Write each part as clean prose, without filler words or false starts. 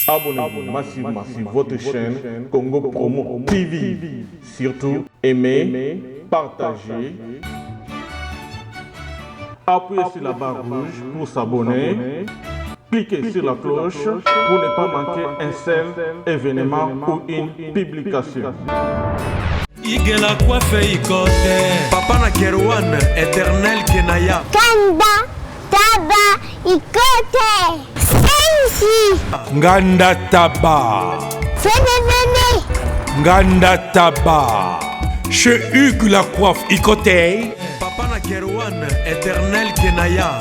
Abonnez-vous massivement sur votre chaîne Congo Promo TV. Surtout, aimez, partagez. Appuyez sur la barre rouge pour s'abonner. Cliquez sur la cloche pour ne pas manquer un seul événement ou une publication. Igela coiffe ikote Papa na Kerwan éternel Kenaya Kanda Taba ikote Sensi Nganda Taba Fenenene Nganda Taba Chez Hugues la coiffe ikote Papa na Kerwan éternel Kenaya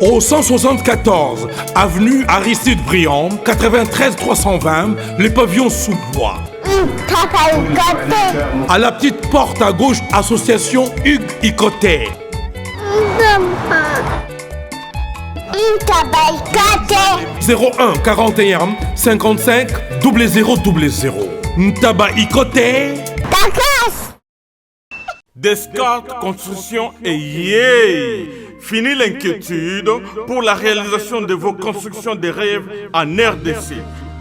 Au 174 avenue Aristide Briand, 93 320, le pavillon sous bois. À la petite porte à gauche, association Hugues Ikoté. 01 41 55 0000. Ntaba Ikoté. Descartes Construction et yeah! Fini l'inquiétude pour la réalisation de vos constructions de rêves en RDC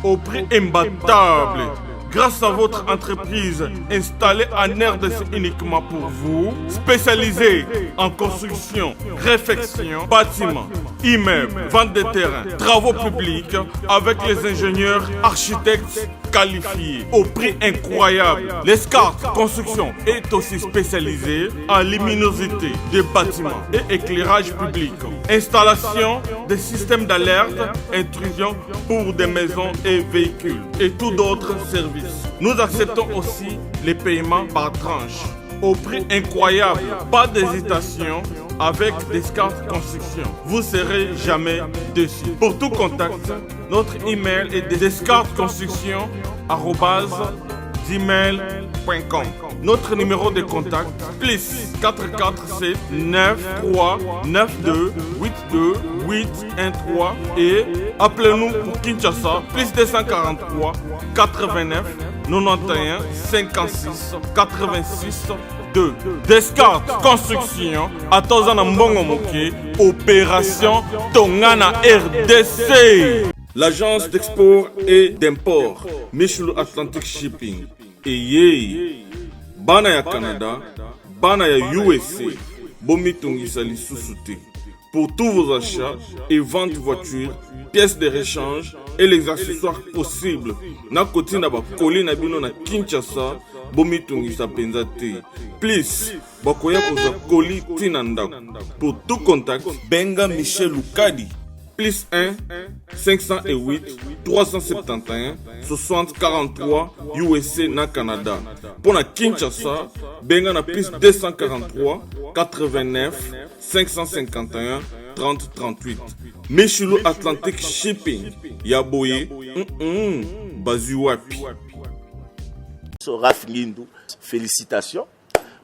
au prix imbattable. Grâce à votre entreprise installée en RDC uniquement pour vous, spécialisée en construction, réfection, bâtiments, immeubles, vente de terrains, travaux publics, avec les ingénieurs architectes qualifiés au prix incroyable. Descartes Construction est aussi spécialisée en luminosité des bâtiments et éclairage public, installation des systèmes d'alerte, intrusion pour des maisons et véhicules et tout d'autres services. Nous acceptons aussi les paiements par tranche au prix incroyable. Pas d'hésitation avec Descartes Construction. Vous serez jamais déçus. Pour tout contact, notre email est descartesconstruction@gmail.com. Notre numéro de contact plus 447 93 92 82 813 et appelez-nous pour Kinshasa plus 243 89 91 56 86 2. Descartes Construction à Tozana Mbongo Moké, opération Tongana RDC. L'agence d'export et d'import Michelo Atlantic Shipping et yé bana ya Canada, bana ya USA, bomitungisa lisusu. Pour tous vos achats et ventes de voitures, pièces de rechange et les accessoires possibles. Na koti na ba koli na bino na Kinshasa, bomitungisa penza te. Please, bakoya koza koli tina ndako. Pour tout contact, benga Michel Lukadi. Plus 1 508 371 60 43 USA na Canada. Pour la Kinshasa, benga na plus 243 89 551 30 38. Michelo Atlantic Shipping. Yaboye, Bazuapi. Raph Ngindou, félicitations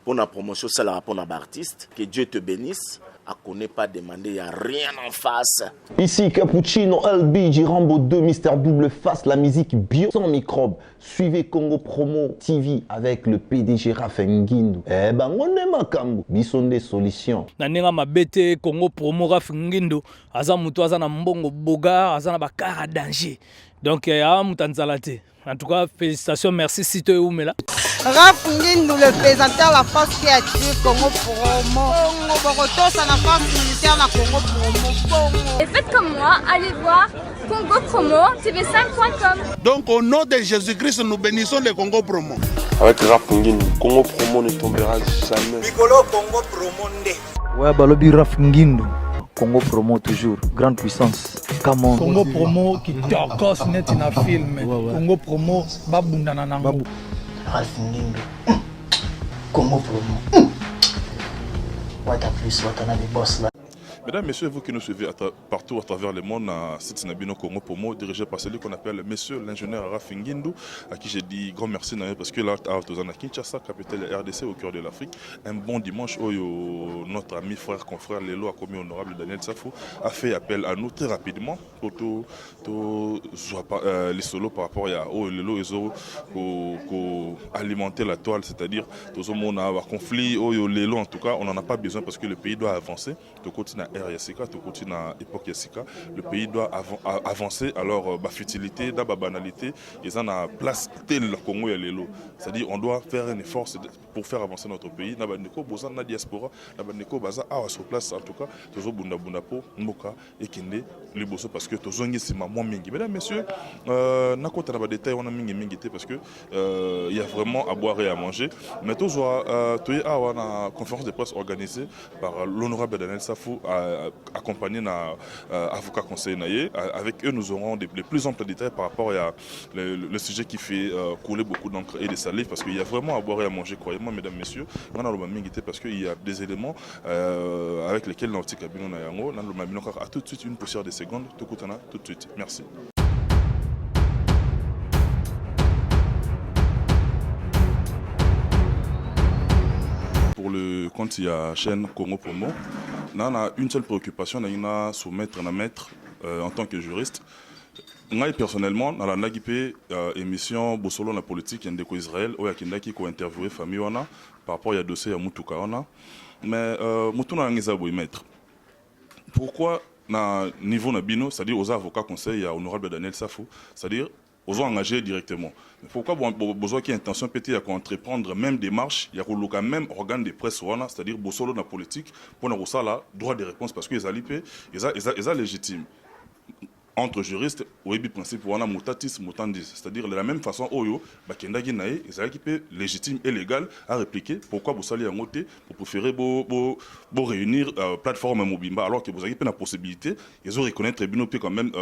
pour la promotion, c'est la pour l'artiste. Que Dieu te bénisse. À connaît pas demander, il n'y a rien en face. Ici Cappuccino, LB, Rambo 2, Mister Double Face, la musique bio sans microbes. Suivez Congo Promo TV avec le PDG Raph Ngindou. Eh ben, on est makambo, bison des solutions. Nanenga mabete Congo Promo Raph Ngindou, aza mutu aza na mbongo boga, aza na bakara danger. Donc, mutanzalate. En tout cas, félicitations, merci Sito et Oumela. Raph Ngindou, le présentateur la force créative Congo Promo. Borotos à la force militaire na Congo Promo. Et faites comme moi, allez voir Congo Promo, tv5.com. Donc au nom de Jésus-Christ, nous bénissons le Congo Promo. Avec Raph Ngindou, Congo Promo ne tombera jamais. Piccolo Congo Promo nde. Ouais, balobi Raph Ngindou. Congo Promo toujours, grande puissance. Come Congo Promo qui torcos net in a film. Congo Promo babundana nango. Raph Ngindou. Congo Promo. What a plus, what another boss là. Mesdames, Messieurs, vous qui nous suivez partout à travers le monde, à Sitsinabino Congo Promo, dirigé par celui qu'on appelle Monsieur l'ingénieur Raph Ngindou, à qui j'ai dit grand merci parce que là, à Kinshasa, capitale RDC, au cœur de l'Afrique, un bon dimanche où notre ami, frère, confrère, l'élo, commis honorable Daniel Safou, a fait appel à nous très rapidement pour tout les solos par rapport à l'élo et alimenter la toile, c'est-à-dire tout le monde a un conflit, l'élo en tout cas, on n'en a pas besoin parce que le pays doit avancer. ère Yassika, tout continue à l'époque Yassika. Le pays doit avancer, alors la futilité, la banalité, ils ont la place telle le Congo et l'élo. C'est-à-dire on doit faire un effort pour faire avancer notre pays. Nabaneko, Bozan, na diaspora, Nabaneko, Baza, à sur place en tout cas, toujours Bunda Bundapo, Moka et Kinde, les Bosso, parce que toujours c'est ma moins mingi. Mesdames, messieurs, n'a pas de détails, on a mingi parce que il y a vraiment à boire et à manger. Mais toujours, il y a une conférence de presse organisée par l'honorable Daniel Safou, accompagné d'un avocat conseiller. Avec eux, nous aurons les plus amples détails par rapport à le sujet qui fait couler beaucoup d'encre et de salive, parce qu'il y a vraiment à boire et à manger, croyez-moi, mesdames, messieurs. On a le mamingité parce qu'il y a des éléments avec lesquels dans le cabinet on a tout de suite une poussière de secondes, tout de suite. Merci. Pour le compte, il y a chaîne Congo Promo. Là, on a une seule préoccupation, on a soumettre un maître en tant que juriste. Moi, personnellement, dans la NAGIP, émission Bossolo la politique, il y a des Israël, où il y a qui ont interviewé famille par rapport à dossier à Moutouka. Mais Moutouka n'a pas maître. Pourquoi, à niveau Nabino, c'est-à-dire aux avocats conseils, il y a honorable Daniel Safou, c'est-à-dire aux engagés directement. Pourquoi besoin qu'il y ait intention pété à entreprendre même des marches, il y a même organe de presse, c'est-à-dire Bossolo la politique, pour nous ça droit de réponse parce que les alipés, ils sont légitimes. Entre juristes, au principe, on a mutatis mutandis, c'est-à-dire de la même façon, oyo, bakenda ginae, ils sont légitimes et légal à répliquer. Pourquoi vous salez en côté pour préférer réunir plateforme Mobimba alors que vous avez la possibilité, ils ont reconnaître tribunaux quand même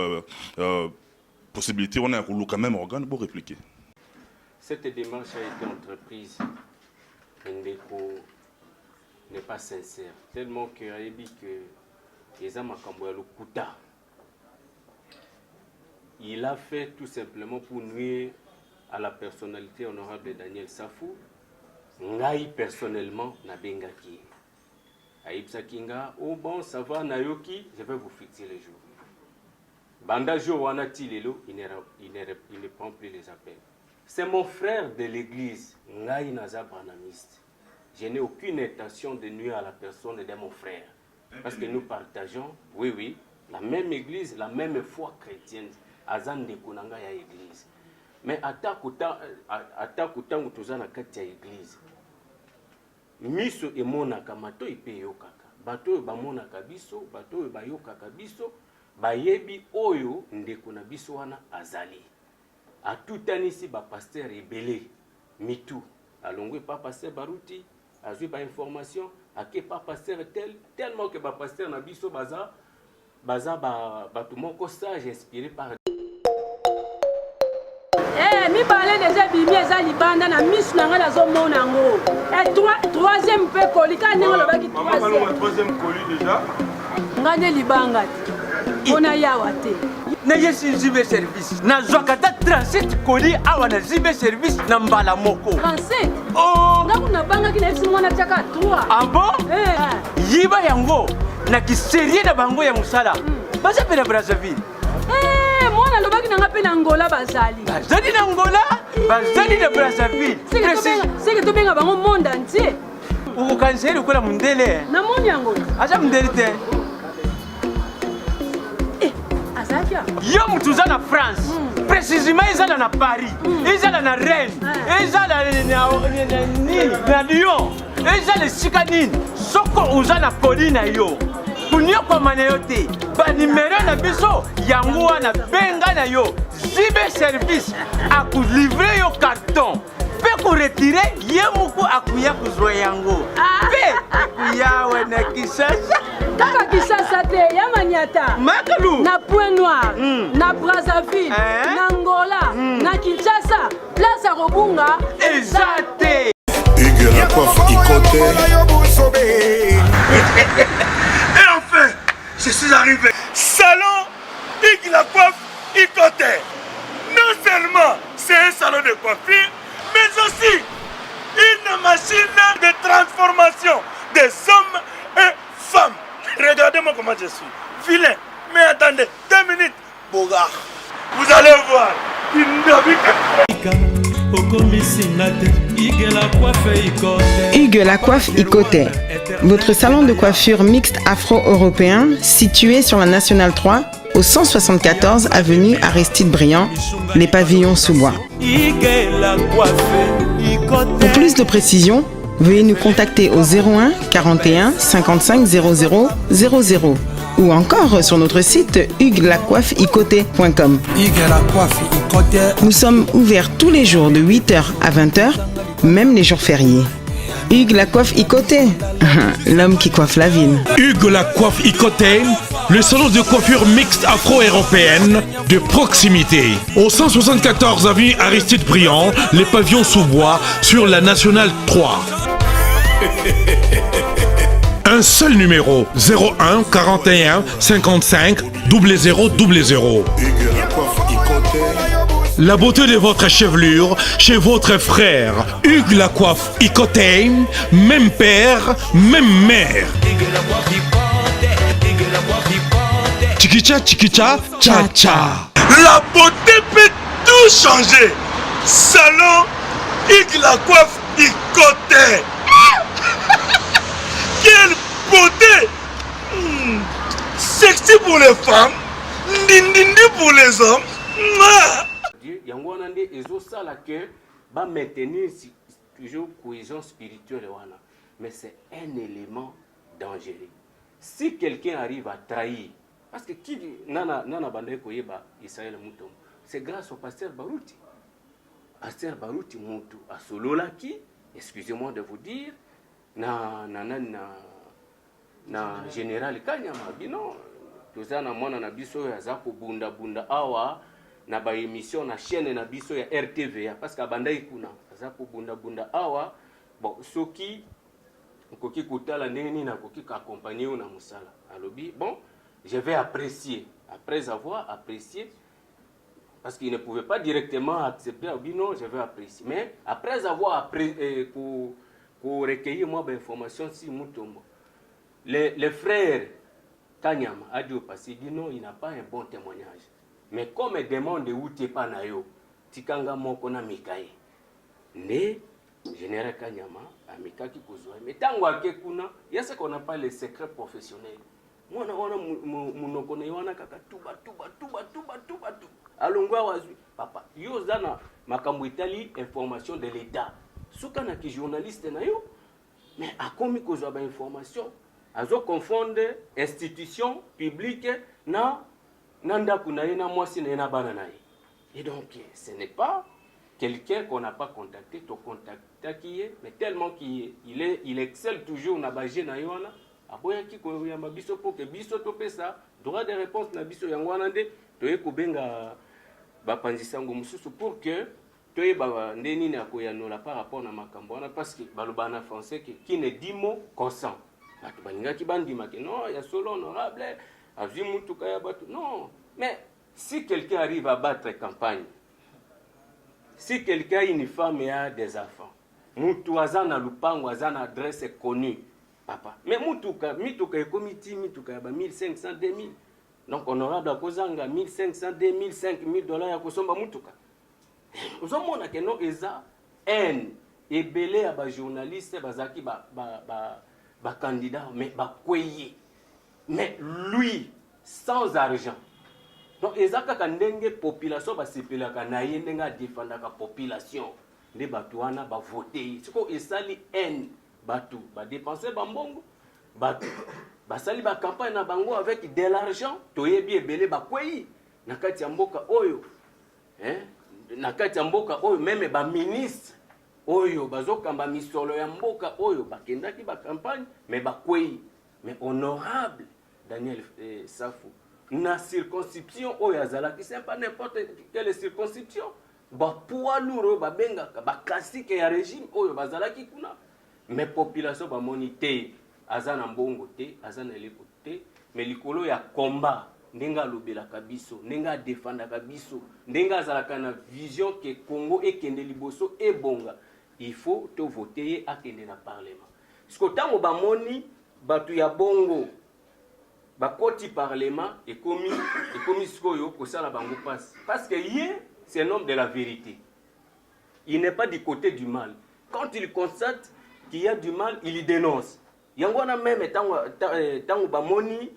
possibilité, on a quand même organe pour répliquer. Cette démarche a été entreprise. Ndeko n'est pas sincère, tellement que Aébi que les Amakambo le Kuta. Il a fait tout simplement pour nuire à la personnalité honorable de Daniel Safou. Ngai personnellement na bengaki. Aïb Sakinga, oh bon, ça va Nayoki, je vais vous fixer les jours. Banda Jo Wanati Lelo, il ne prend plus les appels. C'est mon frère de l'église, Ngai Naza Branamiste. Je n'ai aucune intention de nuire à la personne de mon frère. Parce que nous partageons, oui, la même église, la même foi chrétienne. Azande kunanga ya église. Mais atakuta où tu as na kati ya église. Miso emona kamato ipe yokaka. Bato ba mona kabiso, bato ba yokaka biso, bayebi oyo ndeko na biso wana azali. Atutanisi ba pasteur rebelle mitu. Alongwe pas pasteur Baruti, azui ba information, ake pas pasteur tellement que ba pasteur na biso baza tout mon sage inspiré par mi parler déjà bimi eza libanda na misu na nga nazomona ngo et troisième pe koli ka ndenge lobaki troisième colis déjà nga nde libanga te mpona yawa te neye si zibe service nazwaka ta 37 colis awa na zibe service na mbala moko 37 nga kuna bangaki na yebiso mwana tiaka 3 ah bon yiba yango na kiserie na bango ya mosala baza mpe na Brazzaville mwana lobaki nanga mpe na Angola bazali na Angola bazali na Brazzaville seke tobenga bango monde entier okokanisa lokola mundele namoni yango aza mundele te azalaki yo mutu uza na France précisément ezala na Paris ezala na Rennes ezala na Lyon ezala esika nini soko uza na poli na yo kunyokoma na yo te banimero na biso yango wana benga na yo zibe service akulivre yo carton mpe koretire ye moko akuya kozwa yango mpe akuyawe na Kinshasa kaka Kinshasa te ya Maniata Makalu na Point Noir na Brazzaville na Angola na Kinshasa place ya Robunga eza te Hugues la coiffe Ikote. Et enfin, je suis arrivé. Salon Hugues la coiffe Ikote. Non seulement c'est un salon de coiffure, mais aussi une machine de transformation des hommes et femmes. Regardez-moi comment je suis. Vilain. Mais attendez, 2 minutes. Bogart. Vous allez voir. Une Hugues la coiffe Icoté, votre salon de coiffure mixte afro-européen situé sur la Nationale 3 au 174 avenue Aristide Briand, les pavillons sous bois. Pour plus de précisions, veuillez nous contacter au 01 41 55 00 00 ou encore sur notre site huguelacoiffeicoté.com. Nous sommes ouverts tous les jours de 8h à 20h, même les jours fériés. Hugues la coiffe Icoté, l'homme qui coiffe la ville. Hugues la coiffe Icoté, le salon de coiffure mixte afro-européenne de proximité. Au 174 avenue Aristide Briand, les pavillons sous bois sur la Nationale 3. Un seul numéro, 01 41 55 00 00. La beauté de votre chevelure chez votre frère. Hugues la coiffe Icoté, même père, même mère. Chikicha, chikicha, cha cha. La beauté peut tout changer. Salon Hugues la coiffe Icoté. Quelle beauté! Sexy pour les femmes, ndindindi pour les hommes. Yango wana nde ezosala que ba maintenir toujours cohésion spirituelle wana, mais c'est un élément dangereux. Si quelqu'un arrive à trahir, parce que qui nana banda koyeba Israël Mutombo, c'est grâce au pasteur Baruti. Pasteur Baruti mutu asolola ki, excusez-moi de vous dire, na général Kanyama bino tozana mwana na biso ya za kobunda bunda awa na ba émission na chaîne na biso ya RTV parce que banda ikuna za kobunda bunda awa bon soki koki kotala ndeni na koki accompagner na musala alobi bon je vais apprécier après avoir apprécié parce qu'il ne pouvait pas directement accepter non je vais apprécier mais après avoir pour recueillir moi d'informations si Mutombo. Les frères Kanyama a dit au passé, dit non, il n'a pas un bon témoignage. Mais comme il demande où tu n'es pas nayo, Tikanga Mokona Mikaye. Ne, général Kanyama, a Mikaki Kouzoua. Mais tant que kuna, il y a ce qu'on appelle les secrets professionnels. Moi, on a kaka tuba. Alongwa wazui. Papa, yo zana makambo Italie information de l'État. Soukana qui journaliste na yo, mais a commis cause de information, azo confondre institution publique na nanda kunaye na mwasi na bana naye. Et donc ce n'est pas quelqu'un qu'on n'a pas contacté, to contacta qui est, mais tellement il excelle toujours na bagé na yona, aboya ki ko yamba biso pour que biso to pesa droit de réponse na biso yangwana nde to ekobenga ba panzisango mususu pour que toyeba ndeni na koyanola par rapport na makambo wana parce que balobana français qui ne dit mot consent batu baninga ki bandima que non ya solo honorable avi mutu kaya batu non mais si quelqu'un arrive à battre campagne si quelqu'un a une femme et a des enfants mutu azana lupango azana adresse connue papa mais mituka ekomiti mituka ya ba 1500 2000 donc honorable akozanga 1500 2000 5000 dollars ya kosomba mutuka. Vous avez que non eza haine et belé à ba journaliste bazaki ba candidat mais ba kweye mais lui sans argent donc ezaka kandenge population ba sepelaka na ye ndenga défendre ka population de batuana ba voter siko esali haine batu ba dépenser ba mbongo batu ba sali ba campagne na bango avec de l'argent toyebi ebele ba kweye na kati ya mboka oyo na kati ya mboka oyo meme ba ministre oyo bazokamba misolo ya mboka oyo bakendaki ba campagne mais bakwei mais honorable Daniel Safou na circonscription oyo azalaki c'est pas n'importe quelle circonscription ba poids lourd ba bengaka ba classique ya régime oyo bazalaki kuna mais population ba monité azana mbongo te azana eleko te mais likolo ya combat ndenga lobelaka biso ndenga défendaka biso ndenga azalaka na vision que Congo ekende liboso ebonga il faut to voter akende na parlement parce que tango bamoni batu ya bongo bakoti parlement ekomi sikoyo kosala bango passe parce que ye c'est un homme de la vérité il n'est pas du côté du mal. Quand il constate qu'il y a du mal, il y dénonce. Yangwana même tant bamoni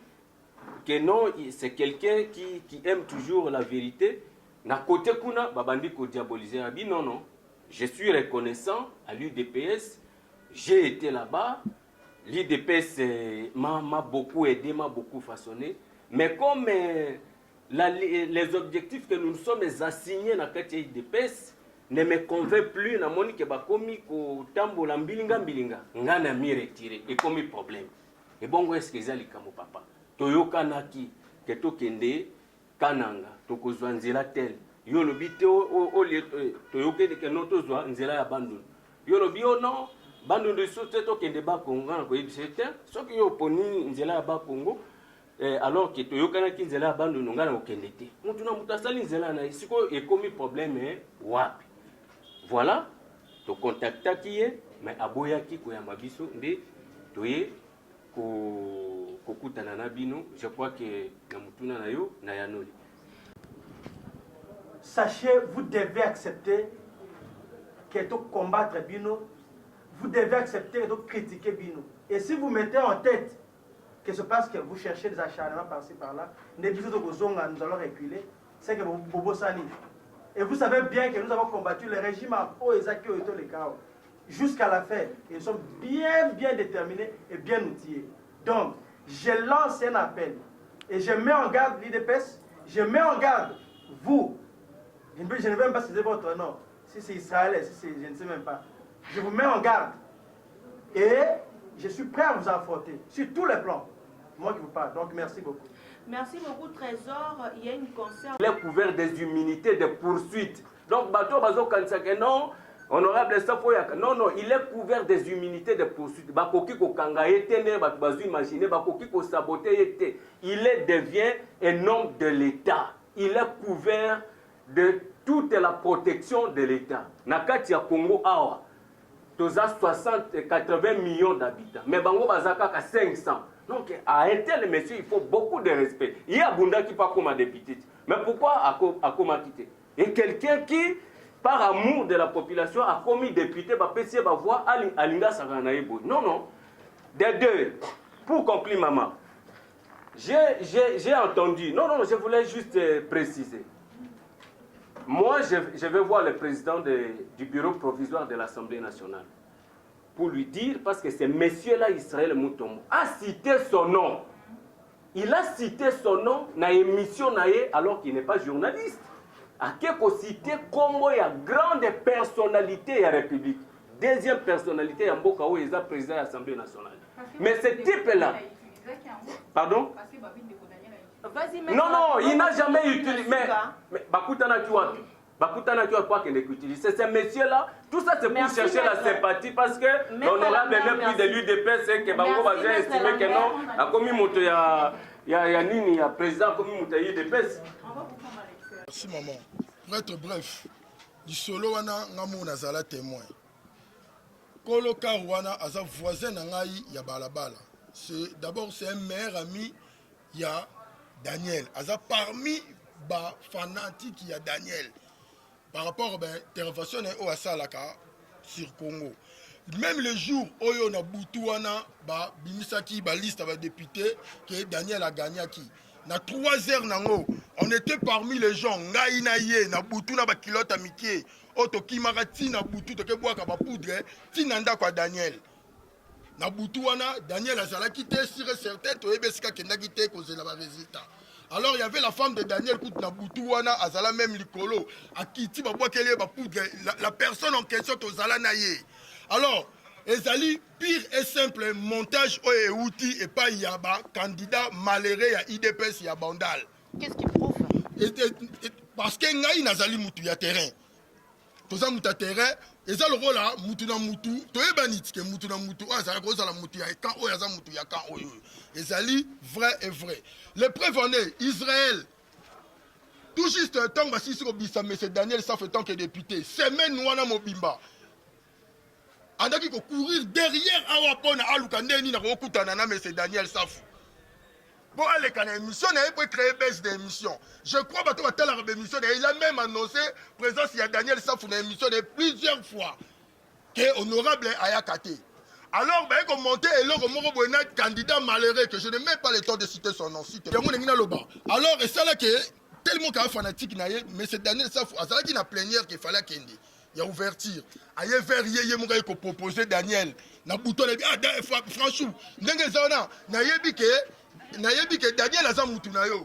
que non, c'est quelqu'un qui aime toujours la vérité. Na côté kuna babandi ko diaboliser abi non. Je suis reconnaissant à l'UDPS. J'ai été là-bas. L'UDPS m'a beaucoup aidé, m'a beaucoup façonné. Mais comme les objectifs que nous nous sommes assignés dans l'UDPS ne me convainc plus, na moni ke bakomi ko tambola mbilinga ngana mi retiré et comme problème. Et bon est-ce que ezali kamo papa toyoka naki ke tokende kananga tokozwa nzela tel yo lobi te toyoke de ke no tozwa nzela ya bandundu yo lobi non bandundu so te tokende bakongo na koyebisa te soki yo poni nzela ya bakongo alors que toyokanaki nzela ya bandundu ngana kokende te mutu na mutu asali nzela na sikoyo ekomi problème wapi. Voilà, to contactaki ye, mais aboyaki koyamba biso nde toye kokutana na bino. Je crois que na mutuna na yo na yanoli. Sachez, vous devez accepter que to combattre bino, vous devez accepter que to critiquer bino. Et si vous mettez en tête que c'est parce que vous cherchez des acharnements par-ci par-là, nous allons reculer, c'est que vous bobo sani. Et vous savez bien que nous avons combattu le régime à Oezaki Oeto le Kao jusqu'à la fin. Et nous sommes bien déterminés et bien outillés. Donc, je lance un appel et je mets en garde l'IDPS, je mets en garde vous. Je ne vais même pas citer votre nom. Si c'est Israël, si c'est, je ne sais même pas. Je vous mets en garde. Et je suis prêt à vous affronter sur tous les plans. Moi qui vous parle. Donc, merci beaucoup. Merci beaucoup, Trésor. Il y a une concert. Il est couvert des immunités de poursuite. Donc, Bato Bazo Kansake, non, honorable Safoyaka, non, il est couvert des immunités de poursuite. Bakoki ko kangaye tene, bazo imaginer, bakoki ko saboter. Il devient un homme de l'État. Il est couvert de toute la protection de l'État. Nakati ya Congo awa, toza 80 millions d'habitants. Mais Bango Bazaka ka 500. Donc, à un tel monsieur, il faut beaucoup de respect. Il y a Bunda qui part comme un député. Mais pourquoi a quitté? Et quelqu'un qui, par amour de la population, a commis député, va passer ma voix à Alinga Saranaïbo. Non. Des deux. Pour conclure, maman, j'ai entendu. Non, je voulais juste préciser. Moi, je vais voir le président du bureau provisoire de l'Assemblée nationale. Pour lui dire, parce que ce monsieur-là, Israël Moutombo, a cité son nom. Il a cité son nom dans l'émission alors qu'il n'est pas journaliste. A quelque cité comme il y a grande personnalité de la République. Deuxième personnalité, il y a Mbokao, il est président de l'Assemblée nationale. Mais ce type-là... Pardon? Non, il n'a jamais utilisé. Mais Bakutana Tuapi. C'est ce monsieur-là, tout ça c'est pour chercher la sympathie parce que l'honorable n'est plus de l'UDPS et que Bango Bazin estimé que non, a commis moto ya Nini, ya président a commis moto ya l'UDPS. Merci maman. Pour être bref, du solo wana ngamu nazala témoin. Kolo Karwana aza voisin nangai ya balabala. D'abord c'est un meilleur ami ya Daniel. Aza parmi ba fanatiques ya Daniel. Par rapport à l'intervention au Asalaka sur Congo. Même le jour où on a Boutouana, Bimisaki, liste avec député, que Daniel a gagné qui. Na 3 heures nango, on était parmi les gens, Ngaïnaye, na Boutou na bakilote amitié, Otoki Marati na Boutou, Toke Boaka Bapoudre, Tinanda kwa Daniel. Na Boutouana, Daniel a zala quitté, sur certain, Toebeska Kenda quitté, cause de la résultat. Alors il y avait la femme de Daniel Kout Naboutouana, Azala même Likolo, à qui la personne en question Tozala Naye. Alors, Ezali, pire et simple, montage et outil et pas Yaba, candidat malheureux à IDPS Yabandal. Qu'est-ce qui prouve? Parce que Ngaï Nazali Moutou ya terrain. Toza Mouta terrain, et ça le rôle là, Moutou na Moutou, Toyebanit, que Moutou na Moutou, Azala Rosa la Moutou ya quand Oyaza Moutou ya quand Oyo. Ezali, vrai et vrai. Les preuves en est, Israël, tout juste un temps, si mais c'est Daniel Saf tant que député, semaine Nouana Mobimba. Andaki ko courir derrière Awapona Alukandeni na Rokutanana, mais c'est Daniel Saf. Bon, allez, quand l'émission, il peut créer baisse d'émission. Je crois que tu émission, il a même annoncé présence, il y a Daniel Safou dans l'émission plusieurs fois. Que honorable Ayakate. Alors, ben, comme monter et là, comme candidat malheureux, que je n'ai même pas le temps de citer son nom. Alors, et ça là, que tellement qu'il y a fanatique, mais c'est Daniel Safou. Ça là, qu'il y a une plénière qu'il fallait qu'il y ait. Il y a ouverture. Il y a verrier, il y a proposé Daniel. Na bouton, franchement, nayebi que Daniel aza mutu na yo.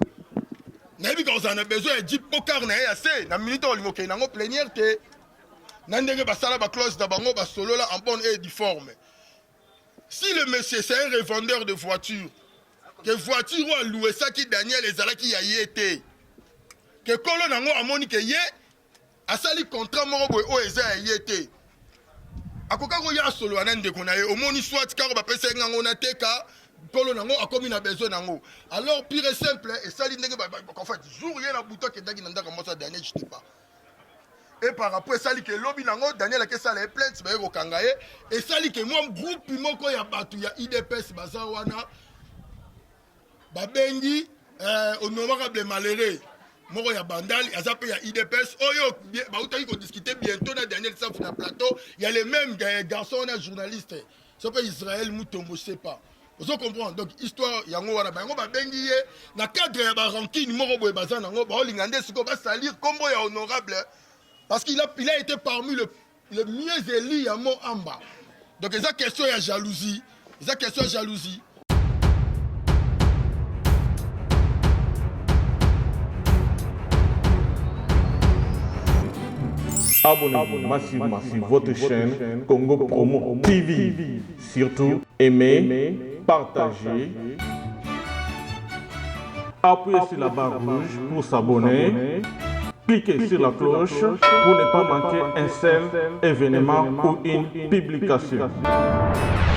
Nayebi que on a besoin de 10 pokar na assez. Na minute olingo ke nango plénière te. Na ndenge basala ba clause da bango ba solo là en bonne et due forme. Si le monsieur c'est un revendeur de voitures, que voiture ou louer ça qui Daniel ezalaki ya yete. Que kolo nango amoni ke ye asali contrat moko boy o eza ya yete. Akoka ko ya solo anande ko na ye omoni soit karo ba pesa ngango na teka. Polo nango a commis besoin nango. Alors pire et simple et ça l'indé en fait jour rien à bouton que Daniel nanda commence à Daniel je sais pas. Et par après ça li que lobby nango Daniel a que ça les plaintes ba ko kangaye et ça li que moi groupe moko ya batu ya IDPS bazawana ba bengi honorable malheureux moko ya bandal azape ya IDPS oyo ba utaki ko discuter bientôt na Daniel Safou na plateau il y a les mêmes garçons na journalistes. Ça peut Israël Moutombo je sais pas. Vous comprenez? Donc, histoire, yango wana bango ba bengi ye na cadre ya ba ranking moko boy bazana ngo ba olingande siko ba salir combo ya honorable parce qu'il a été parmi le mieux élu à Mo Amba. Donc, c'est question ya jalousie. C'est question ya jalousie. Abonnez-vous massivement sur votre chaîne Congo Promo TV. Surtout, aimez, partagez, appuyez sur la barre rouge pour s'abonner, cliquez sur la cloche pour ne pas manquer un seul événement ou une publication.